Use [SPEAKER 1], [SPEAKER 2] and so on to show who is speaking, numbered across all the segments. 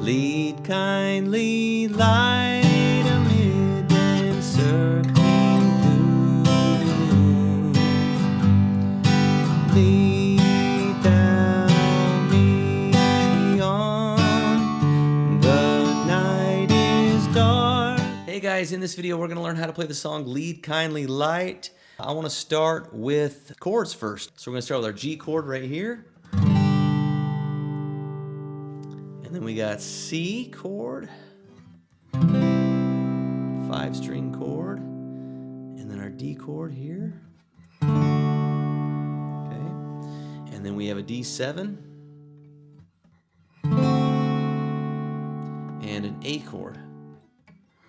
[SPEAKER 1] Lead kindly light amid the circling gloom. Lead thou me on, the night is dark. Hey guys, in this video we're going to learn how to play the song Lead Kindly Light. I want to start with chords first. So we're going to start with our G chord right here. And then we got C chord, 5-string chord, and then our D chord here. Okay. And then we have a D7 and an A chord.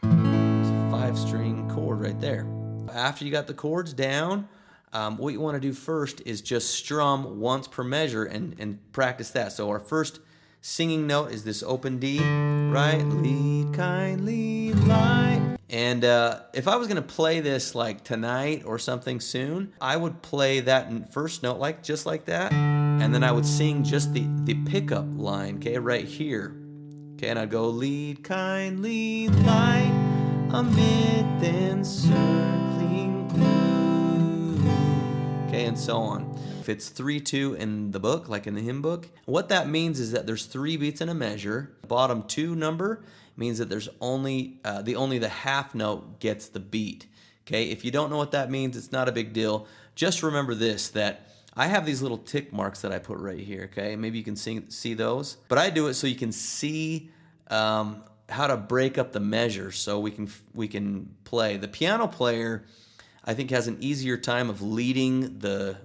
[SPEAKER 1] It's a 5-string chord right there. After you got the chords down, what you want to do first is just strum once per measure and practice that. So our first singing note is this open D, right? Lead kindly light. And if I was going to play this like tonight or something soon, I would play that first note just like that, and then I would sing just the pickup line, okay, right here. Okay, and I'd go lead kindly light amid the encircling gloom. Okay, and so on. If it's 3-2 in the book, like in the hymn book, what that means is that there's 3 beats in a measure. The bottom 2 number means that there's only the half note gets the beat. Okay, if you don't know what that means, it's not a big deal. Just remember this, that I have these little tick marks that I put right here. Okay, maybe you can see those, but I do it so you can see how to break up the measure, so we can play. The piano player, I think, has an easier time of leading the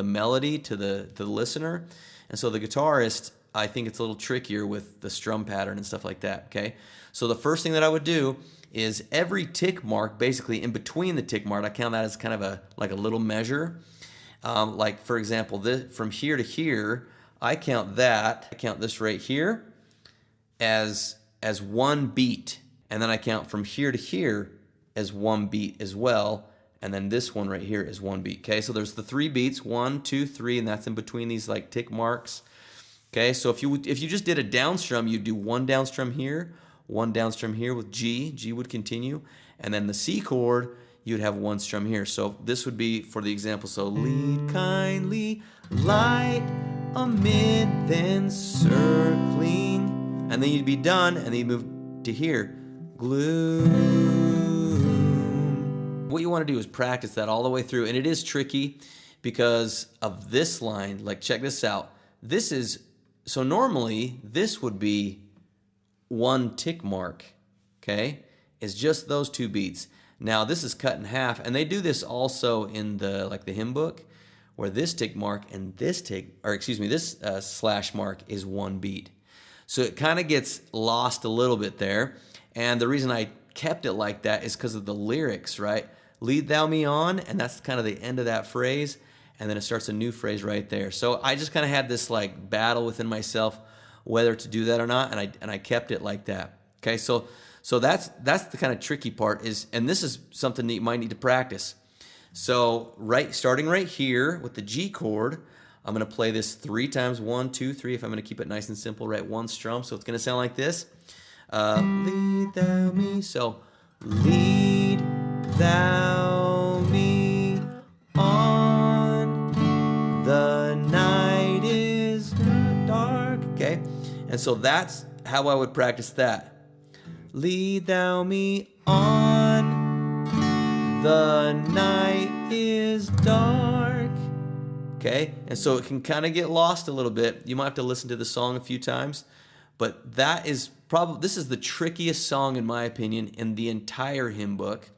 [SPEAKER 1] melody to the listener, and so the guitarist, I think it's a little trickier with the strum pattern and stuff like that. Okay, so the first thing that I would do is every tick mark, basically in between the tick mark, I count that as kind of a little measure. Like for example, this from here to here, I count this right here as 1 beat, and then I count from here to here as 1 beat as well. And then this one right here is 1 beat. Okay, so there's the 3 beats, 1, 2, 3, and that's in between these like tick marks. Okay, so if you just did a down strum, you'd do 1 down strum here, 1 down strum here with G. G would continue, and then the C chord, you'd have 1 strum here. So this would be for the example. So lead kindly light amid the encircling, and then you'd be done, and then you move to here, gloom. What you want to do is practice that all the way through, and it is tricky because of this line. Like, check this out. So normally this would be 1 tick mark, okay? It's just those 2 beats. Now this is cut in half, and they do this also in the hymn book, where this tick mark and this slash mark is 1 beat. So it kind of gets lost a little bit there, and the reason I kept it like that is because of the lyrics, right? Lead thou me on, and that's kind of the end of that phrase, and then it starts a new phrase right there. So I just kind of had this like battle within myself whether to do that or not, and I kept it like that. Okay, so that's the kind of tricky part and this is something that you might need to practice. So starting right here with the G chord, I'm going to play this 3 times, 1, 2, 3. If I'm going to keep it nice and simple, right? 1 strum, so it's going to sound like this. Lead thou me. So lead thou me on, the night is dark. Okay, and so that's how I would practice that. Lead thou me on, the night is dark. Okay, and so it can kind of get lost a little bit. You might have to listen to the song a few times, but this is the trickiest song in my opinion in the entire hymn book.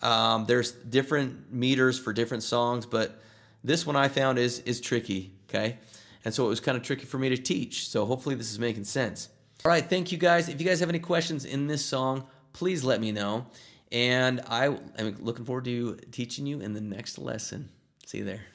[SPEAKER 1] There's different meters for different songs, but this one I found is tricky, okay? And so it was kind of tricky for me to teach, so hopefully this is making sense. All right, thank you guys. If you guys have any questions in this song, please let me know. And I am looking forward to teaching you in the next lesson. See you there.